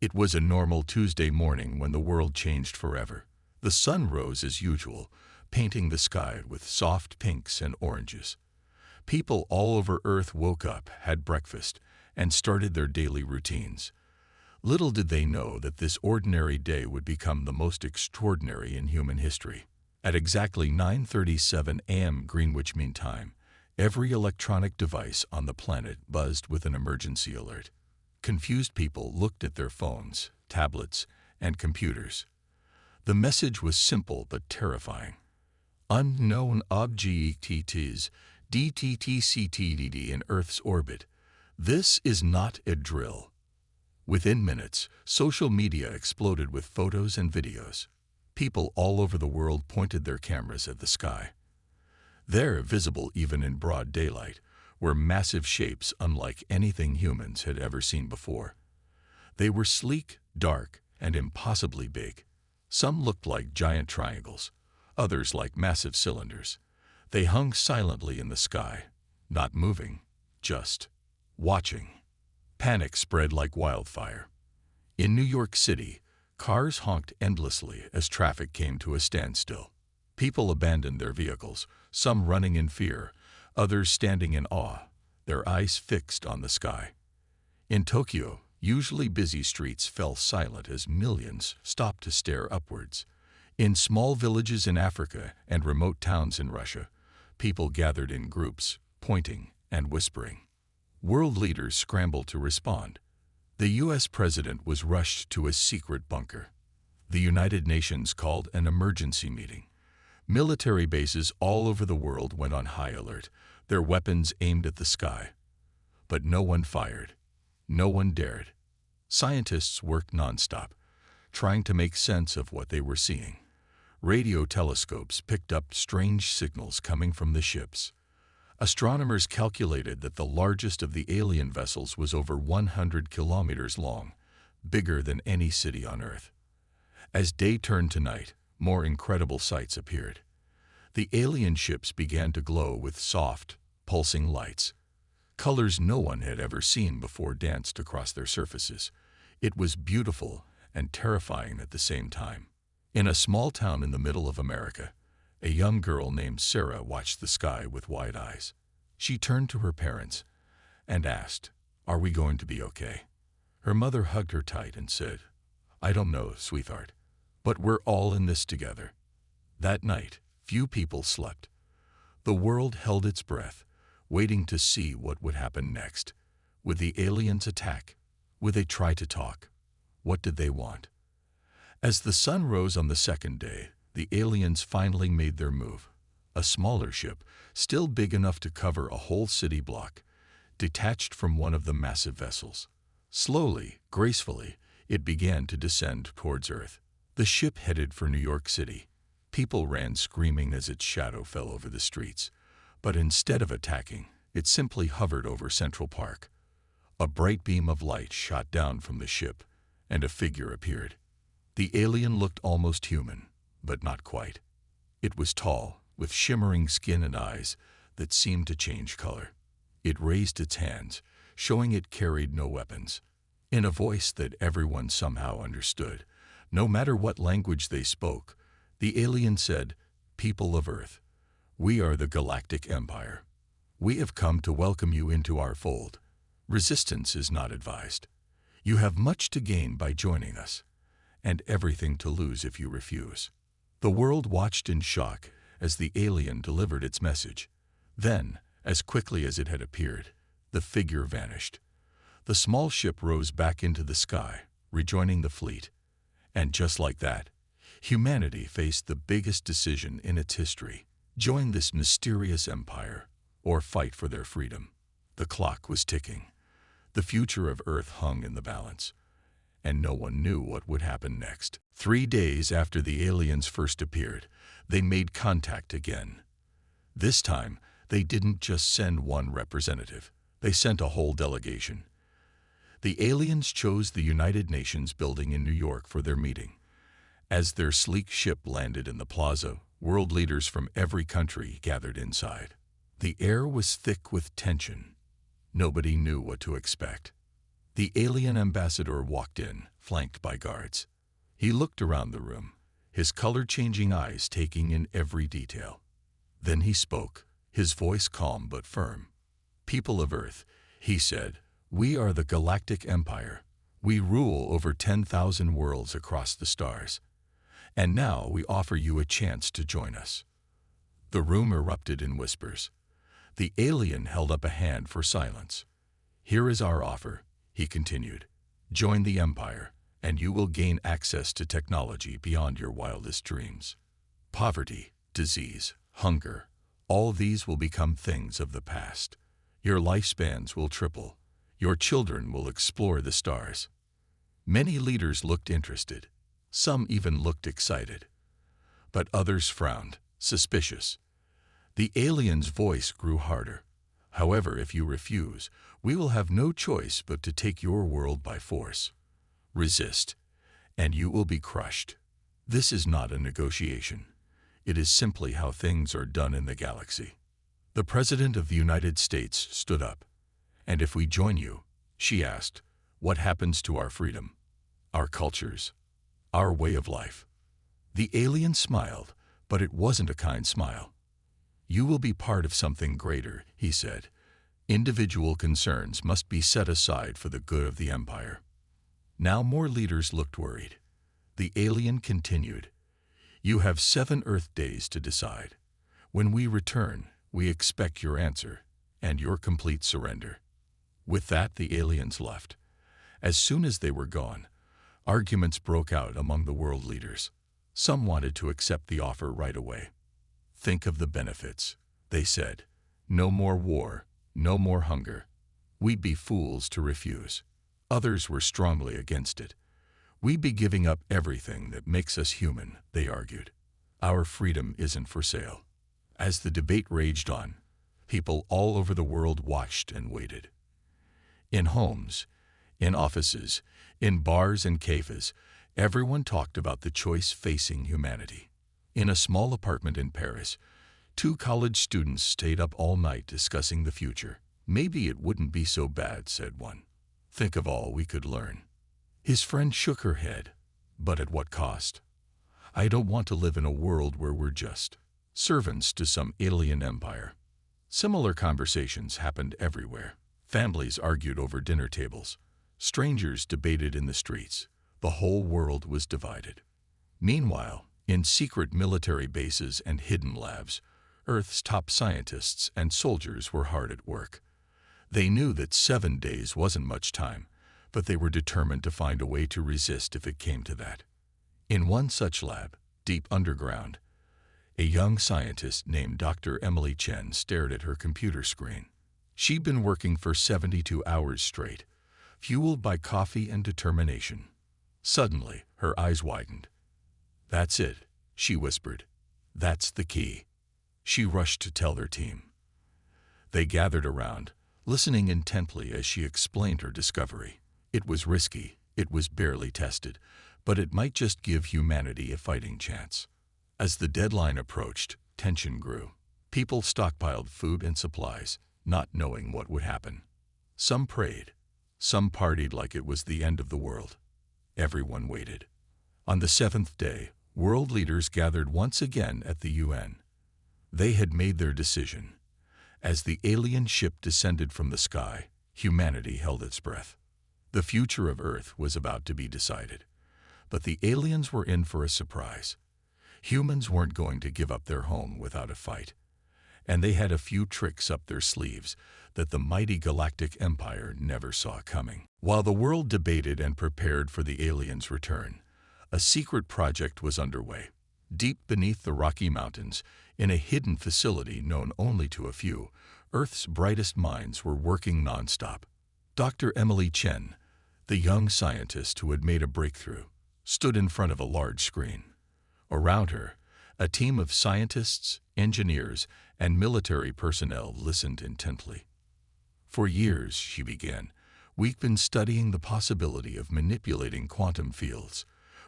It was a normal Tuesday morning when the world changed forever. The sun rose as usual, painting the sky with soft pinks and oranges. People all over Earth woke up, had breakfast, and started their daily routines. Little did they know that this ordinary day would become the most extraordinary in human history. At exactly 9:37 a.m. Greenwich Mean Time, every electronic device on the planet buzzed with an emergency alert. Confused people looked at their phones, tablets, and computers. The message was simple but terrifying. Unknown objects DTTCTDD in Earth's orbit. This is not a drill. Within minutes, social media exploded with photos and videos. People all over the world pointed their cameras at the sky. There, visible even in broad daylight, were massive shapes unlike anything humans had ever seen before. They were sleek, dark, and impossibly big. Some looked like giant triangles, others like massive cylinders. They hung silently in the sky, not moving, just watching. Panic spread like wildfire. In New York City, cars honked endlessly as traffic came to a standstill. People abandoned their vehicles, some running in fear, others standing in awe, their eyes fixed on the sky. In Tokyo, usually busy streets fell silent as millions stopped to stare upwards. In small villages in Africa and remote towns in Russia, people gathered in groups, pointing and whispering. World leaders scrambled to respond. The U.S. president was rushed to a secret bunker. The United Nations called an emergency meeting. Military bases all over the world went on high alert, their weapons aimed at the sky. But no one fired. No one dared. Scientists worked nonstop, trying to make sense of what they were seeing. Radio telescopes picked up strange signals coming from the ships. Astronomers calculated that the largest of the alien vessels was over 100 kilometers long, bigger than any city on Earth. As day turned to night, more incredible sights appeared. The alien ships began to glow with soft, pulsing lights. Colors no one had ever seen before danced across their surfaces. It was beautiful and terrifying at the same time. In a small town in the middle of America, a young girl named Sarah watched the sky with wide eyes. She turned to her parents and asked, "Are we going to be okay?" Her mother hugged her tight and said, "I don't know, sweetheart, but we're all in this together." That night, few people slept. The world held its breath, waiting to see what would happen next. Would the aliens attack? Would they try to talk? What did they want? As the sun rose on the second day, the aliens finally made their move. A smaller ship, still big enough to cover a whole city block, detached from one of the massive vessels. Slowly, gracefully, it began to descend towards Earth. The ship headed for New York City. People ran screaming as its shadow fell over the streets. But instead of attacking, it simply hovered over Central Park. A bright beam of light shot down from the ship, and a figure appeared. The alien looked almost human, but not quite. It was tall, with shimmering skin and eyes that seemed to change color. It raised its hands, showing it carried no weapons. In a voice that everyone somehow understood, no matter what language they spoke, the alien said, "People of Earth, we are the Galactic Empire. We have come to welcome you into our fold. Resistance is not advised. You have much to gain by joining us, and everything to lose if you refuse." The world watched in shock as the alien delivered its message. Then, as quickly as it had appeared, the figure vanished. The small ship rose back into the sky, rejoining the fleet. And just like that, humanity faced the biggest decision in its history: join this mysterious empire or fight for their freedom. The clock was ticking. The future of Earth hung in the balance, and no one knew what would happen next. 3 days after the aliens first appeared, they made contact again. This time, they didn't just send one representative. They sent a whole delegation. The aliens chose the United Nations building in New York for their meeting. As their sleek ship landed in the plaza, world leaders from every country gathered inside. The air was thick with tension. Nobody knew what to expect. The alien ambassador walked in, flanked by guards. He looked around the room, his color-changing eyes taking in every detail. Then he spoke, his voice calm but firm. "People of Earth," he said, "we are the Galactic Empire. We rule over 10,000 worlds across the stars. And now we offer you a chance to join us." The room erupted in whispers. The alien held up a hand for silence. "Here is our offer," he continued. "Join the Empire, and you will gain access to technology beyond your wildest dreams. Poverty, disease, hunger, all these will become things of the past. Your lifespans will triple. Your children will explore the stars." Many leaders looked interested. Some even looked excited. But others frowned, suspicious. The alien's voice grew harder. "However, if you refuse, we will have no choice but to take your world by force. Resist, and you will be crushed. This is not a negotiation. It is simply how things are done in the galaxy." The President of the United States stood up. "And if we join you," she asked, "what happens to our freedom, our cultures, our way of life?" The alien smiled, but it wasn't a kind smile. "You will be part of something greater," he said. "Individual concerns must be set aside for the good of the Empire." Now more leaders looked worried. The alien continued, "You have 7 Earth days to decide. When we return, we expect your answer and your complete surrender." With that, the aliens left. As soon as they were gone, arguments broke out among the world leaders. Some wanted to accept the offer right away. "Think of the benefits," they said. "No more war, no more hunger. We'd be fools to refuse." Others were strongly against it. "We'd be giving up everything that makes us human," they argued. "Our freedom isn't for sale." As the debate raged on, people all over the world watched and waited. In homes, in offices, in bars and cafes, everyone talked about the choice facing humanity. In a small apartment in Paris, 2 college students stayed up all night discussing the future. "Maybe it wouldn't be so bad," said one. "Think of all we could learn." His friend shook her head. "But at what cost? I don't want to live in a world where we're just servants to some alien empire." Similar conversations happened everywhere. Families argued over dinner tables. Strangers debated in the streets. The whole world was divided. Meanwhile, in secret military bases and hidden labs, Earth's top scientists and soldiers were hard at work. They knew that 7 days wasn't much time, but they were determined to find a way to resist if it came to that. In one such lab, deep underground, a young scientist named Dr. Emily Chen stared at her computer screen. She'd been working for 72 hours straight, fueled by coffee and determination. Suddenly, her eyes widened. "That's it," she whispered. "That's the key." She rushed to tell their team. They gathered around, listening intently as she explained her discovery. It was risky, it was barely tested, but it might just give humanity a fighting chance. As the deadline approached, tension grew. People stockpiled food and supplies, not knowing what would happen. Some prayed. Some partied like it was the end of the world. Everyone waited. On the 7th day, world leaders gathered once again at the UN. They had made their decision. As the alien ship descended from the sky, humanity held its breath. The future of Earth was about to be decided. But the aliens were in for a surprise. Humans weren't going to give up their home without a fight. And they had a few tricks up their sleeves that the mighty Galactic Empire never saw coming. While the world debated and prepared for the aliens' return, a secret project was underway. Deep beneath the Rocky Mountains, in a hidden facility known only to a few, Earth's brightest minds were working nonstop. Dr. Emily Chen, the young scientist who had made a breakthrough, stood in front of a large screen. Around her, a team of scientists, engineers, and military personnel listened intently. "For years," she began, "we've been studying the possibility of manipulating quantum fields.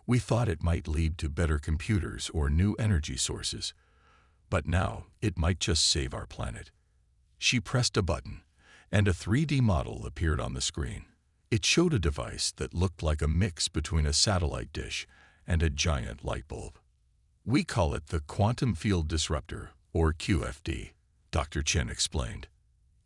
We thought it might lead to better computers or new energy sources. But now, it might just save our planet." She pressed a button, and a 3D model appeared on the screen. It showed a device that looked like a mix between a satellite dish and a giant light bulb. "We call it the Quantum Field Disruptor, or QFD," Dr. Chen explained.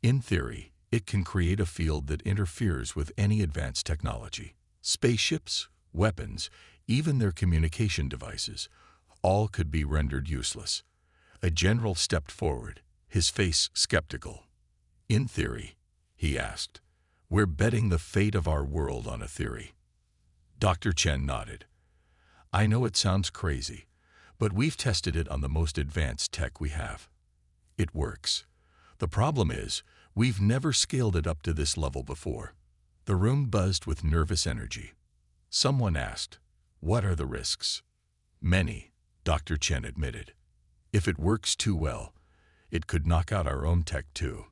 "In theory, it can create a field that interferes with any advanced technology. Spaceships, weapons, even their communication devices, all could be rendered useless." A general stepped forward, his face skeptical. "In theory?" he asked. "We're betting the fate of our world on a theory." Dr. Chen nodded. "I know it sounds crazy, but we've tested it on the most advanced tech we have. It works. The problem is, we've never scaled it up to this level before." The room buzzed with nervous energy. Someone asked, "What are the risks?" "Many," Dr. Chen admitted. "If it works too well, it could knock out our own tech too.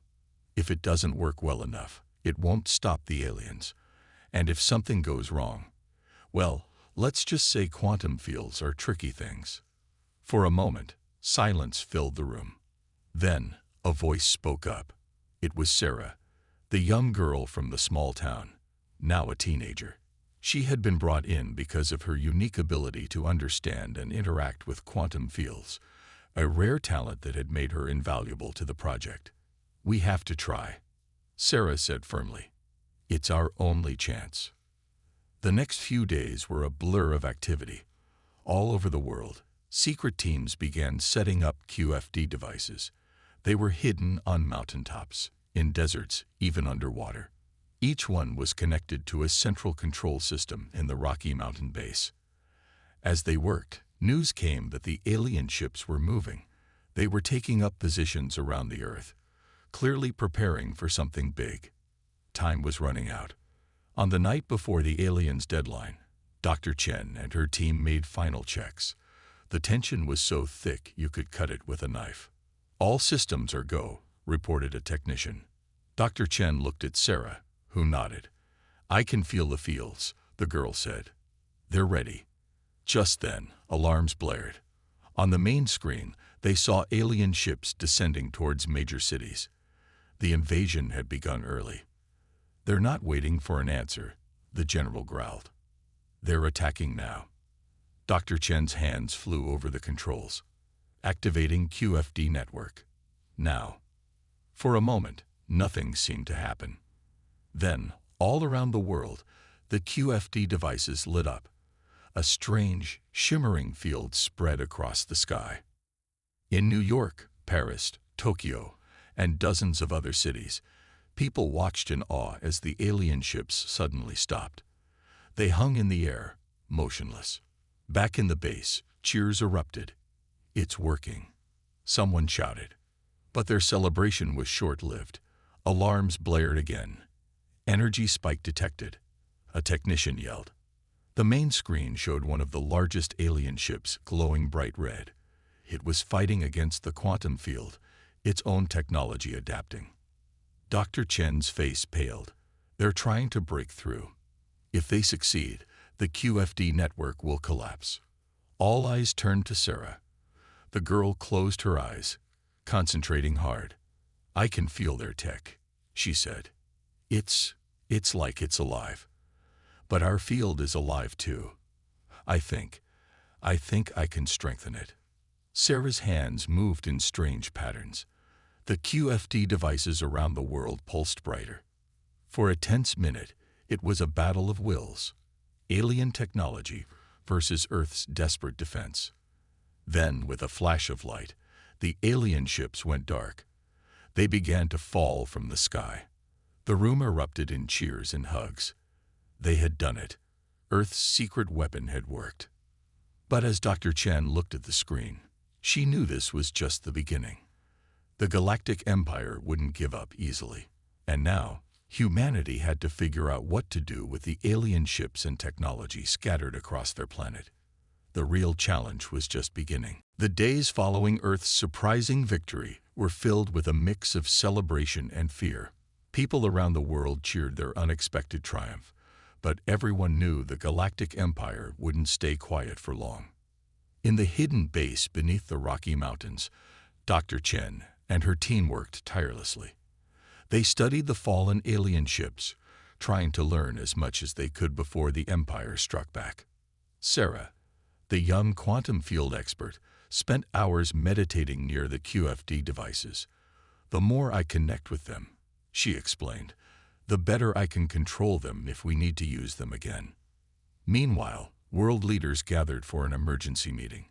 If it doesn't work well enough, it won't stop the aliens. And if something goes wrong, well, let's just say quantum fields are tricky things." For a moment, silence filled the room. Then, a voice spoke up. It was Sarah, the young girl from the small town, now a teenager. She had been brought in because of her unique ability to understand and interact with quantum fields, a rare talent that had made her invaluable to the project. "We have to try," Sarah said firmly. "It's our only chance." The next few days were a blur of activity. All over the world, secret teams began setting up QFD devices. They were hidden on mountaintops, in deserts, even underwater. Each one was connected to a central control system in the Rocky Mountain base. As they worked, news came that the alien ships were moving. They were taking up positions around the Earth, clearly preparing for something big. Time was running out. On the night before the aliens' deadline, Dr. Chen and her team made final checks. The tension was so thick you could cut it with a knife. "All systems are go," reported a technician. Dr. Chen looked at Sarah, who nodded. "I can feel the fields," the girl said. "They're ready." Just then, alarms blared. On the main screen, they saw alien ships descending towards major cities. The invasion had begun early. "They're not waiting for an answer," the general growled. "They're attacking now." Dr. Chen's hands flew over the controls. "Activating QFD network. Now." For a moment, nothing seemed to happen. Then, all around the world, the QFD devices lit up. A strange, shimmering field spread across the sky. In New York, Paris, Tokyo, and dozens of other cities, people watched in awe as the alien ships suddenly stopped. They hung in the air, motionless. Back in the base, cheers erupted. "It's working," someone shouted. But their celebration was short-lived. Alarms blared again. "Energy spike detected," a technician yelled. The main screen showed one of the largest alien ships glowing bright red. It was fighting against the quantum field, its own technology adapting. Dr. Chen's face paled. "They're trying to break through. If they succeed, the QFD network will collapse." All eyes turned to Sarah. The girl closed her eyes, concentrating hard. "I can feel their tech," she said. It's like it's alive. But our field is alive too. I think I can strengthen it." Sarah's hands moved in strange patterns. The QFD devices around the world pulsed brighter. For a tense minute, it was a battle of wills. Alien technology versus Earth's desperate defense. Then, with a flash of light, the alien ships went dark. They began to fall from the sky. The room erupted in cheers and hugs. They had done it. Earth's secret weapon had worked. But as Dr. Chen looked at the screen, she knew this was just the beginning. The Galactic Empire wouldn't give up easily. And now, humanity had to figure out what to do with the alien ships and technology scattered across their planet. The real challenge was just beginning. The days following Earth's surprising victory were filled with a mix of celebration and fear. People around the world cheered their unexpected triumph, but everyone knew the Galactic Empire wouldn't stay quiet for long. In the hidden base beneath the Rocky Mountains, Dr. Chen and her team worked tirelessly. They studied the fallen alien ships, trying to learn as much as they could before the Empire struck back. Sarah, the young quantum field expert, spent hours meditating near the QFD devices. "The more I connect with them," she explained, "the better I can control them if we need to use them again." Meanwhile, world leaders gathered for an emergency meeting.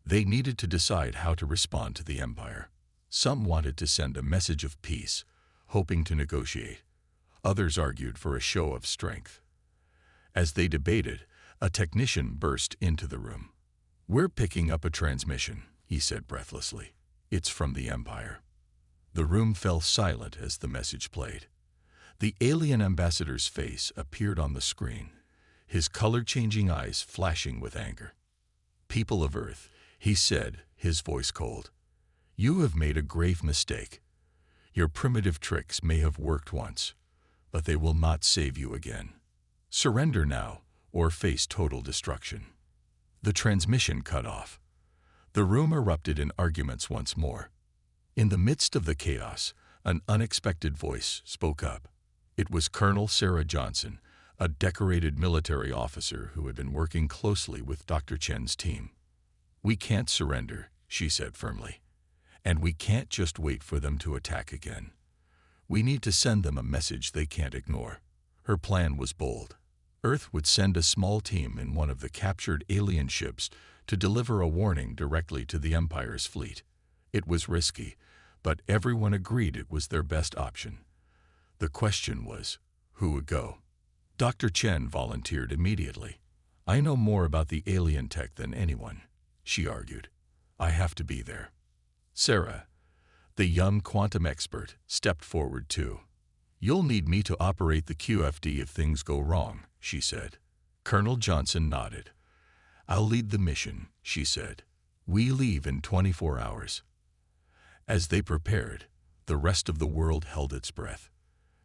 They needed to decide how to respond to the Empire. Some wanted to send a message of peace, hoping to negotiate. Others argued for a show of strength. As they debated, a technician burst into the room. "We're picking up a transmission," he said breathlessly. "It's from the Empire." The room fell silent as the message played. The alien ambassador's face appeared on the screen, his color-changing eyes flashing with anger. "People of Earth," he said, his voice cold, "you have made a grave mistake. Your primitive tricks may have worked once, but they will not save you again. Surrender now, or face total destruction." The transmission cut off. The room erupted in arguments once more. In the midst of the chaos, an unexpected voice spoke up. It was Colonel Sarah Johnson, a decorated military officer who had been working closely with Dr. Chen's team. "We can't surrender," she said firmly. "And we can't just wait for them to attack again. We need to send them a message they can't ignore." Her plan was bold. Earth would send a small team in one of the captured alien ships to deliver a warning directly to the Empire's fleet. It was risky, but everyone agreed it was their best option. The question was, who would go? Dr. Chen volunteered immediately. "I know more about the alien tech than anyone," she argued. "I have to be there." Sarah, the young quantum expert, stepped forward too. "You'll need me to operate the QFD if things go wrong," she said. Colonel Johnson nodded. "I'll lead the mission," she said. "We leave in 24 hours." As they prepared, the rest of the world held its breath.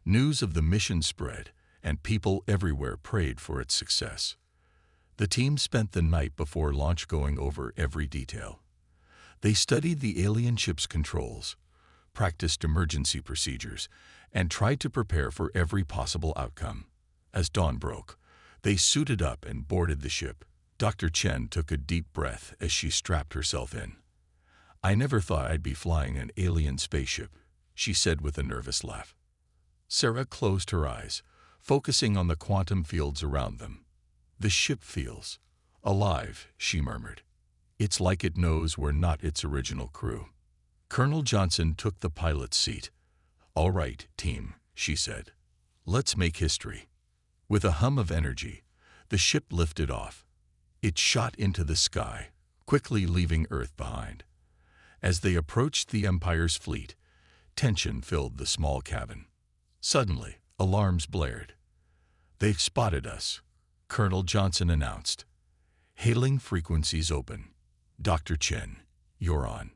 News of the mission spread, and people everywhere prayed for its success. The team spent the night before launch going over every detail. They studied the alien ship's controls, practiced emergency procedures, and tried to prepare for every possible outcome. As dawn broke, they suited up and boarded the ship. Dr. Chen took a deep breath as she strapped herself in. "I never thought I'd be flying an alien spaceship," she said with a nervous laugh. Sarah closed her eyes, focusing on the quantum fields around them. "The ship feels alive," she murmured. "It's like it knows we're not its original crew." Colonel Johnson took the pilot's seat. "All right, team," she said. "Let's make history." With a hum of energy, the ship lifted off. It shot into the sky, quickly leaving Earth behind. As they approached the Empire's fleet, tension filled the small cabin. Suddenly, alarms blared. "They've spotted us," Colonel Johnson announced. "Hailing frequencies open. Dr. Chen, you're on."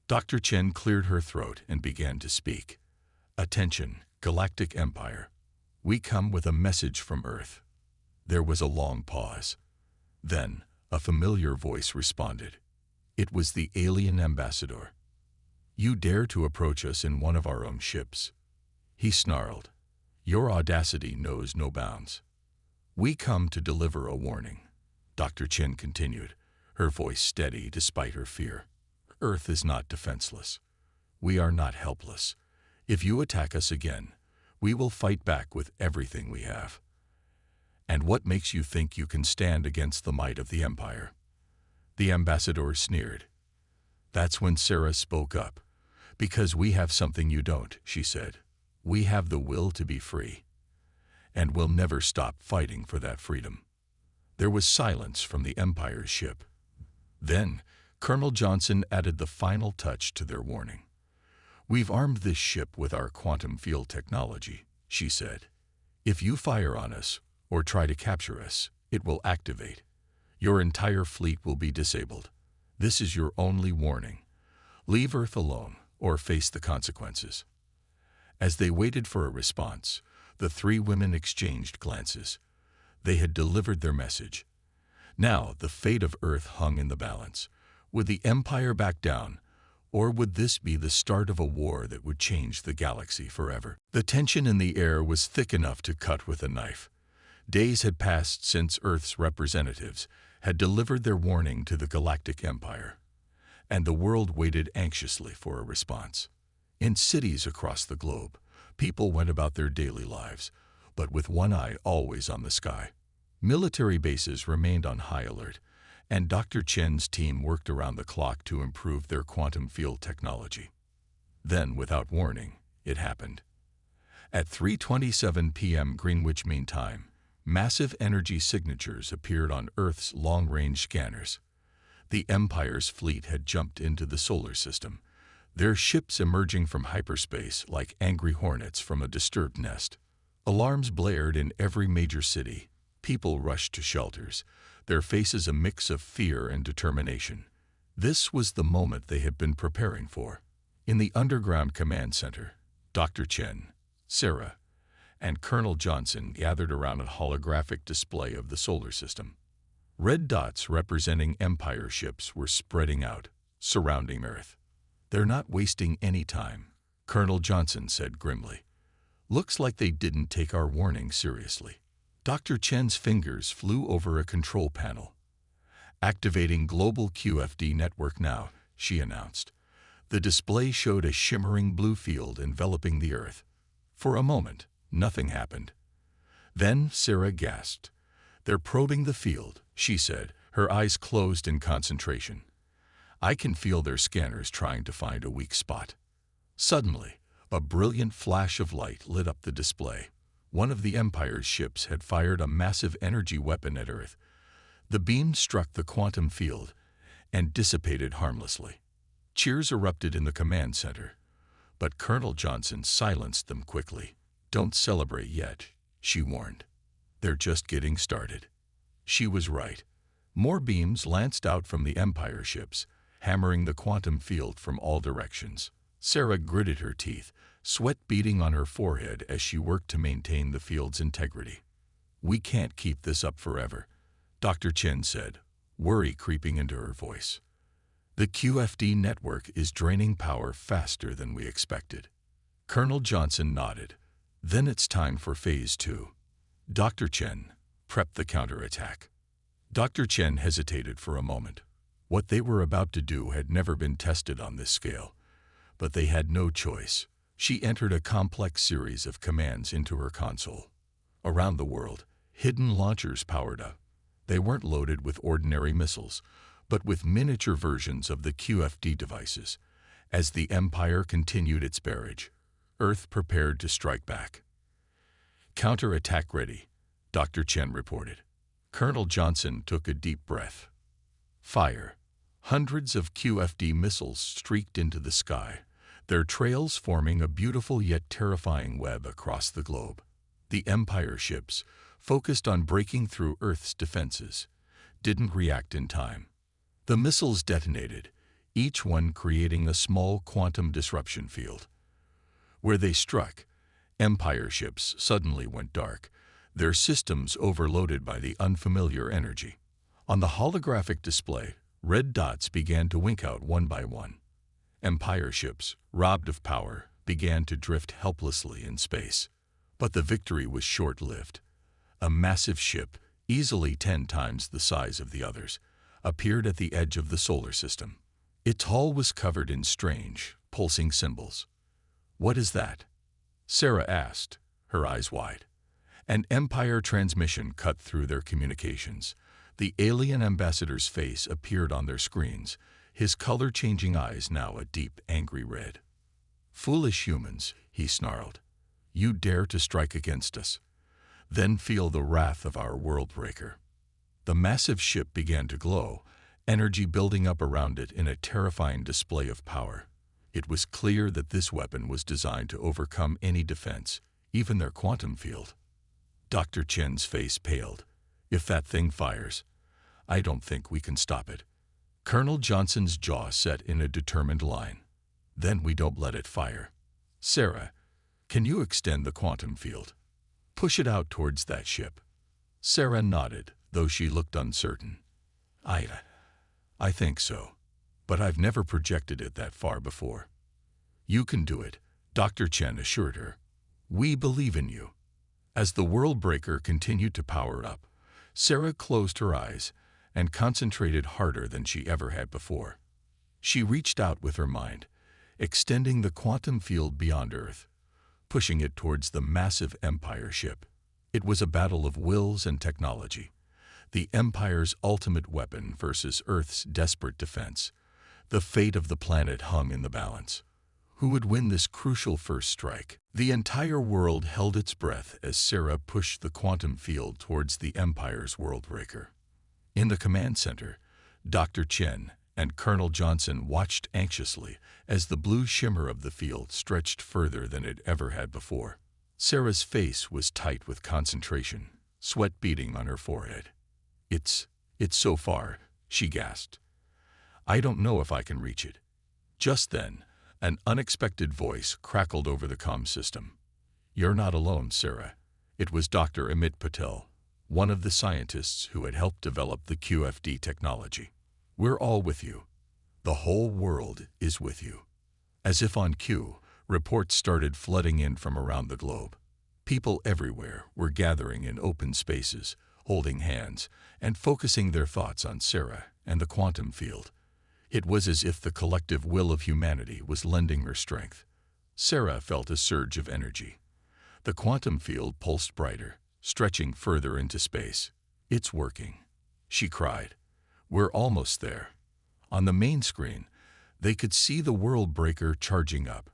Dr. Chen cleared her throat and began to speak. "Attention, Galactic Empire. We come with a message from Earth." There was a long pause. Then, a familiar voice responded. It was the alien ambassador. "You dare to approach us in one of our own ships?" He snarled. "Your audacity knows no bounds." "We come to deliver a warning," Dr. Chen continued, her voice steady despite her fear. "Earth is not defenseless. We are not helpless. If you attack us again, we will fight back with everything we have." "And what makes you think you can stand against the might of the Empire?" The ambassador sneered. That's when Sarah spoke up. "Because we have something you don't," she said. "We have the will to be free. And we'll never stop fighting for that freedom." There was silence from the Empire's ship. Then, Colonel Johnson added the final touch to their warning. "We've armed this ship with our quantum field technology," she said. "If you fire on us, or try to capture us, it will activate. Your entire fleet will be disabled. This is your only warning. Leave Earth alone, or face the consequences." As they waited for a response, the three women exchanged glances. They had delivered their message. Now the fate of Earth hung in the balance. Would the Empire back down, Or would this be the start of a war that would change the galaxy forever? The tension in the air was thick enough to cut with a knife. Days had passed since Earth's representatives had delivered their warning to the Galactic Empire, and the world waited anxiously for a response. In cities across the globe, people went about their daily lives, but with one eye always on the sky. Military bases remained on high alert, and Dr. Chen's team worked around the clock to improve their quantum field technology. Then, without warning, it happened. At 3:27 p.m. Greenwich Mean Time, massive energy signatures appeared on Earth's long-range scanners. The Empire's fleet had jumped into the solar system, their ships emerging from hyperspace like angry hornets from a disturbed nest. Alarms blared in every major city. People rushed to shelters, their faces a mix of fear and determination. This was the moment they had been preparing for. In the underground command center, Dr. Chen, Sarah, and Colonel Johnson gathered around a holographic display of the solar system. Red dots representing Empire ships were spreading out, surrounding Earth. "They're not wasting any time," Colonel Johnson said grimly. "Looks like they didn't take our warning seriously." Dr. Chen's fingers flew over a control panel. "Activating global QFD network now," she announced. The display showed a shimmering blue field enveloping the Earth. For a moment, nothing happened. Then Sarah gasped. "They're probing the field," she said, her eyes closed in concentration. "I can feel their scanners trying to find a weak spot." Suddenly, a brilliant flash of light lit up the display. One of the Empire's ships had fired a massive energy weapon at Earth. The beam struck the quantum field and dissipated harmlessly. Cheers erupted in the command center, but Colonel Johnson silenced them quickly. "Don't celebrate yet," she warned. "They're just getting started." She was right. More beams lanced out from the Empire ships, hammering the quantum field from all directions. Sarah gritted her teeth, sweat beading on her forehead as she worked to maintain the field's integrity. "We can't keep this up forever," Dr. Chen said, worry creeping into her voice. "The QFD network is draining power faster than we expected." Colonel Johnson nodded. "Then it's time for Phase 2. Dr. Chen, prep the counterattack." Dr. Chen hesitated for a moment. What they were about to do had never been tested on this scale, but they had no choice. She entered a complex series of commands into her console. Around the world, hidden launchers powered up. They weren't loaded with ordinary missiles, but with miniature versions of the QFD devices. As the Empire continued its barrage, Earth prepared to strike back. "Counterattack ready," Dr. Chen reported. Colonel Johnson took a deep breath. Fire. Hundreds of QFD missiles streaked into the sky, their trails forming a beautiful yet terrifying web across the globe. The Empire ships, focused on breaking through Earth's defenses, didn't react in time. The missiles detonated, each one creating a small quantum disruption field. Where they struck, Empire ships suddenly went dark, their systems overloaded by the unfamiliar energy. On the holographic display, red dots began to wink out one by one. Empire ships, robbed of power, began to drift helplessly in space. But the victory was short-lived. A massive ship, easily 10 times the size of the others, appeared at the edge of the solar system. Its hull was covered in strange, pulsing symbols. "What is that?" Sarah asked, her eyes wide. An Empire transmission cut through their communications. The alien ambassador's face appeared on their screens, his color-changing eyes now a deep, angry red. "Foolish humans," he snarled. "You dare to strike against us? Then feel the wrath of our world-breaker." The massive ship began to glow, energy building up around it in a terrifying display of power. It was clear that this weapon was designed to overcome any defense, even their quantum field. Dr. Chen's face paled. "If that thing fires, I don't think we can stop it." Colonel Johnson's jaw set in a determined line. "Then we don't let it fire. Sarah, can you extend the quantum field? Push it out towards that ship." Sarah nodded, though she looked uncertain. I think so." but I've never projected it that far before. You can do it, Dr. Chen assured her. We believe in you. As the world breaker continued to power up, Sarah closed her eyes and concentrated harder than she ever had before. She reached out with her mind, extending the quantum field beyond Earth, pushing it towards the massive Empire ship. It was a battle of wills and technology, the Empire's ultimate weapon versus Earth's desperate defense. The fate of the planet hung in the balance. Who would win this crucial first strike? The entire world held its breath as Sarah pushed the quantum field towards the Empire's worldbreaker. In the command center, Dr. Chen and Colonel Johnson watched anxiously as the blue shimmer of the field stretched further than it ever had before. Sarah's face was tight with concentration, sweat beading on her forehead. It's so far, she gasped. I don't know if I can reach it. Just then, an unexpected voice crackled over the comm system. You're not alone, Sarah. It was Dr. Amit Patel, one of the scientists who had helped develop the QFD technology. We're all with you. The whole world is with you. As if on cue, reports started flooding in from around the globe. People everywhere were gathering in open spaces, holding hands, and focusing their thoughts on Sarah and the quantum field. It was as if the collective will of humanity was lending her strength. Sarah felt a surge of energy. The quantum field pulsed brighter, stretching further into space. It's working, she cried. We're almost there. On the main screen, they could see the world breaker charging up,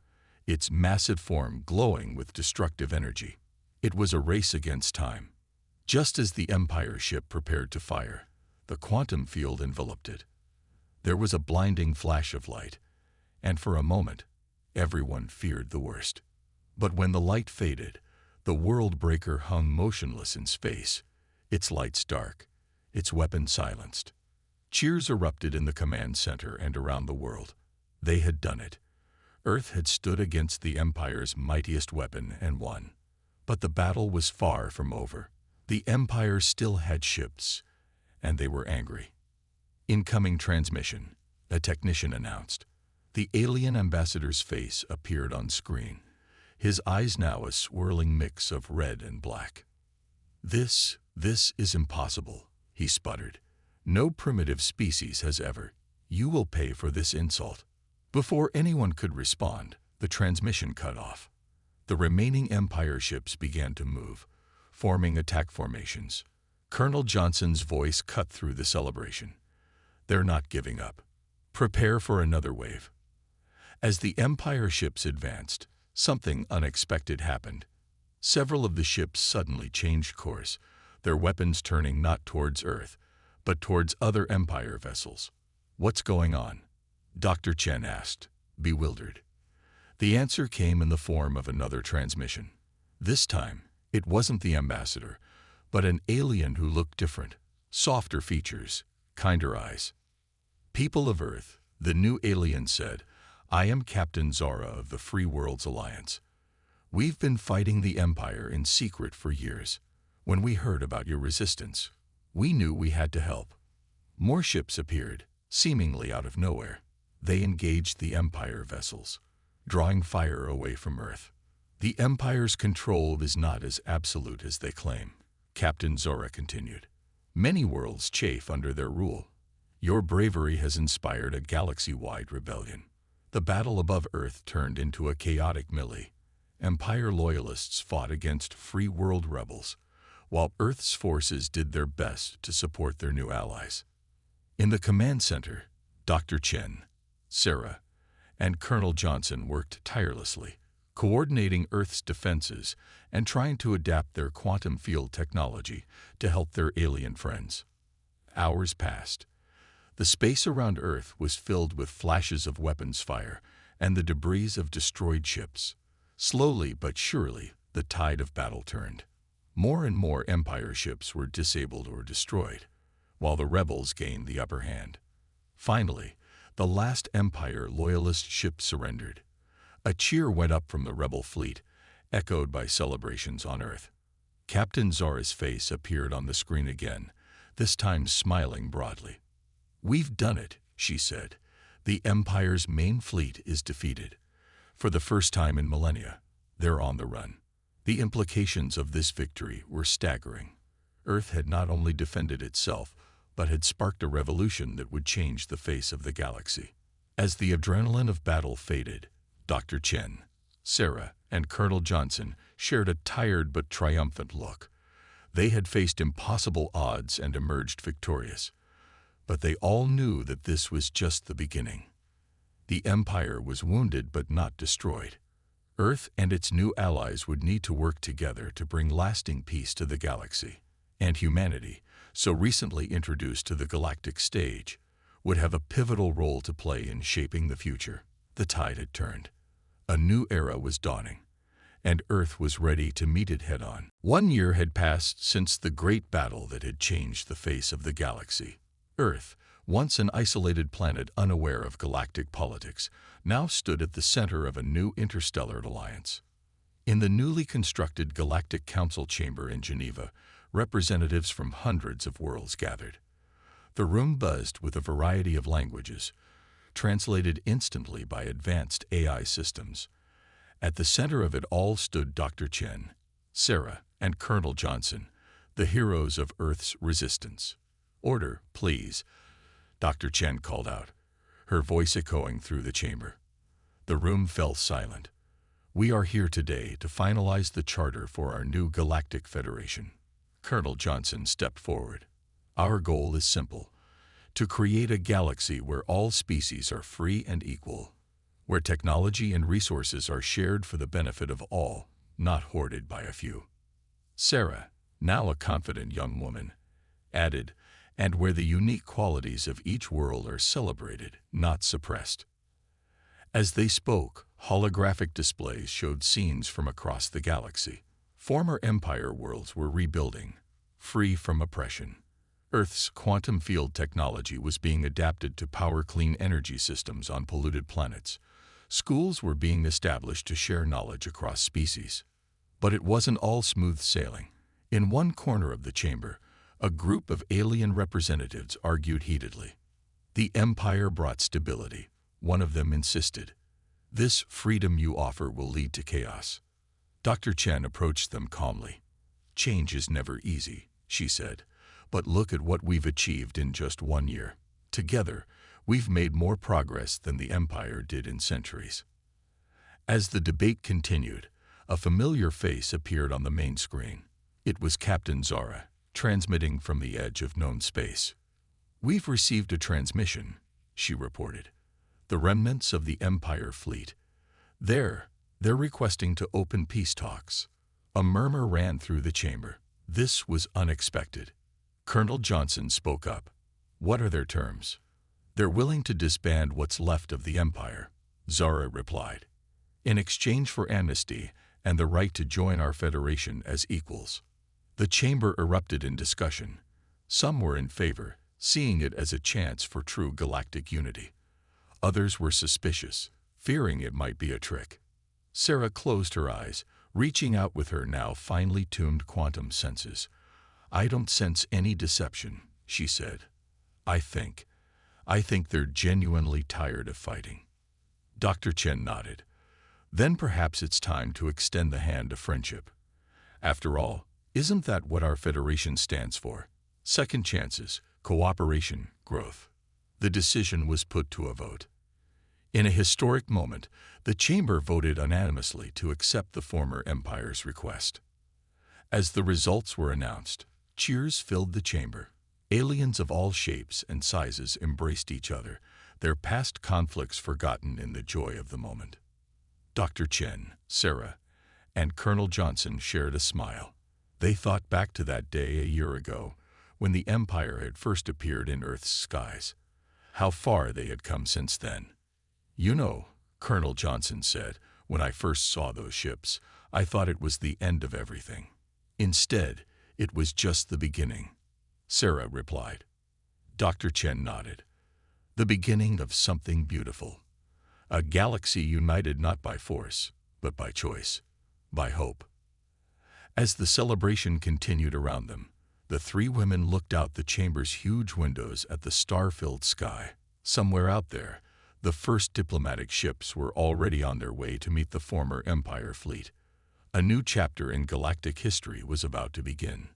its massive form glowing with destructive energy. It was a race against time. Just as the Empire ship prepared to fire, the quantum field enveloped it. There was a blinding flash of light, and for a moment, everyone feared the worst. But when the light faded, the world breaker hung motionless in space, its lights dark, its weapons silenced. Cheers erupted in the command center and around the world. They had done it. Earth had stood against the Empire's mightiest weapon and won. But the battle was far from over. The Empire still had ships, and they were angry. Incoming transmission, a technician announced. The alien ambassador's face appeared on screen, his eyes now a swirling mix of red and black. This is impossible, he sputtered. No primitive species has ever. You will pay for this insult. Before anyone could respond, the transmission cut off. The remaining Empire ships began to move, forming attack formations. Colonel Johnson's voice cut through the celebration. They're not giving up. Prepare for another wave. As the Empire ships advanced, something unexpected happened. Several of the ships suddenly changed course, their weapons turning not towards Earth, but towards other Empire vessels. What's going on? Dr. Chen asked, bewildered. The answer came in the form of another transmission. This time, it wasn't the ambassador, but an alien who looked different, softer features, kinder eyes. People of Earth, the new alien said, I am Captain Zara of the Free Worlds Alliance. We've been fighting the Empire in secret for years. When we heard about your resistance, we knew we had to help. More ships appeared, seemingly out of nowhere. They engaged the Empire vessels, drawing fire away from Earth. The Empire's control is not as absolute as they claim, Captain Zora continued. Many worlds chafe under their rule. Your bravery has inspired a galaxy-wide rebellion. The battle above Earth turned into a chaotic melee. Empire loyalists fought against free world rebels, while Earth's forces did their best to support their new allies. In the command center, Dr. Chen, Sarah, and Colonel Johnson worked tirelessly, coordinating Earth's defenses and trying to adapt their quantum field technology to help their alien friends. Hours passed. The space around Earth was filled with flashes of weapons fire and the debris of destroyed ships. Slowly but surely, the tide of battle turned. More and more Empire ships were disabled or destroyed, while the rebels gained the upper hand. Finally, the last Empire loyalist ship surrendered. A cheer went up from the rebel fleet, echoed by celebrations on Earth. Captain Zara's face appeared on the screen again, this time smiling broadly. We've done it, she said. The Empire's main fleet is defeated. For the first time in millennia, they're on the run. The implications of this victory were staggering. Earth had not only defended itself, but had sparked a revolution that would change the face of the galaxy. As the adrenaline of battle faded, Dr. Chen, Sarah, and Colonel Johnson shared a tired but triumphant look. They had faced impossible odds and emerged victorious. But they all knew that this was just the beginning. The Empire was wounded but not destroyed. Earth and its new allies would need to work together to bring lasting peace to the galaxy. And humanity, so recently introduced to the galactic stage, would have a pivotal role to play in shaping the future. The tide had turned. A new era was dawning, and Earth was ready to meet it head-on. 1 year had passed since the great battle that had changed the face of the galaxy. Earth, once an isolated planet unaware of galactic politics, now stood at the center of a new interstellar alliance. In the newly constructed Galactic Council chamber in Geneva, representatives from hundreds of worlds gathered. The room buzzed with a variety of languages, translated instantly by advanced AI systems. At the center of it all stood Dr. Chen, Sarah, and Colonel Johnson, the heroes of Earth's resistance. "Order, please," Dr. Chen called out, her voice echoing through the chamber. The room fell silent. "We are here today to finalize the charter for our new Galactic Federation." Colonel Johnson stepped forward. "Our goal is simple: to create a galaxy where all species are free and equal, where technology and resources are shared for the benefit of all, not hoarded by a few." Sarah, now a confident young woman, added, "and where the unique qualities of each world are celebrated, not suppressed." As they spoke, holographic displays showed scenes from across the galaxy. Former Empire worlds were rebuilding, free from oppression. Earth's quantum field technology was being adapted to power clean energy systems on polluted planets. Schools were being established to share knowledge across species. But it wasn't all smooth sailing. In one corner of the chamber, a group of alien representatives argued heatedly. The Empire brought stability, one of them insisted. "This freedom you offer will lead to chaos." Dr. Chen approached them calmly. "Change is never easy," she said, "but look at what we've achieved in just 1 year. Together, we've made more progress than the Empire did in centuries." As the debate continued, a familiar face appeared on the main screen. It was Captain Zara, transmitting from the edge of known space. "We've received a transmission," she reported. "The remnants of the Empire fleet. They're requesting to open peace talks." A murmur ran through the chamber. This was unexpected. Colonel Johnson spoke up. "What are their terms?" "They're willing to disband what's left of the Empire," Zara replied, "in exchange for amnesty and the right to join our federation as equals." The chamber erupted in discussion. Some were in favor, seeing it as a chance for true galactic unity. Others were suspicious, fearing it might be a trick. Sarah closed her eyes, reaching out with her now finely tuned quantum senses. "I don't sense any deception," she said. I think they're genuinely tired of fighting." Dr. Chen nodded. "Then perhaps it's time to extend the hand of friendship. After all, isn't that what our federation stands for? Second chances, cooperation, growth." The decision was put to a vote. In a historic moment, the chamber voted unanimously to accept the former Empire's request. As the results were announced, cheers filled the chamber. Aliens of all shapes and sizes embraced each other, their past conflicts forgotten in the joy of the moment. Dr. Chen, Sarah, and Colonel Johnson shared a smile. They thought back to that day a year ago, when the Empire had first appeared in Earth's skies. How far they had come since then. "You know," Colonel Johnson said, "when I first saw those ships, I thought it was the end of everything. Instead, it was just the beginning," Sarah replied. Dr. Chen nodded. "The beginning of something beautiful. A galaxy united not by force, but by choice, by hope." As the celebration continued around them, the three women looked out the chamber's huge windows at the star-filled sky. Somewhere out there, The first diplomatic ships were already on their way to meet the former Empire fleet. A new chapter in galactic history was about to begin.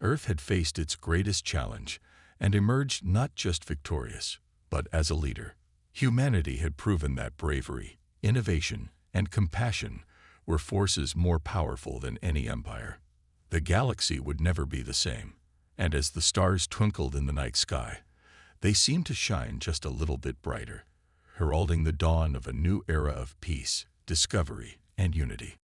Earth had faced its greatest challenge and emerged not just victorious, but as a leader. Humanity had proven that bravery, innovation, and compassion were forces more powerful than any empire. The galaxy would never be the same, and as the stars twinkled in the night sky, they seemed to shine just a little bit brighter, heralding the dawn of a new era of peace, discovery, and unity.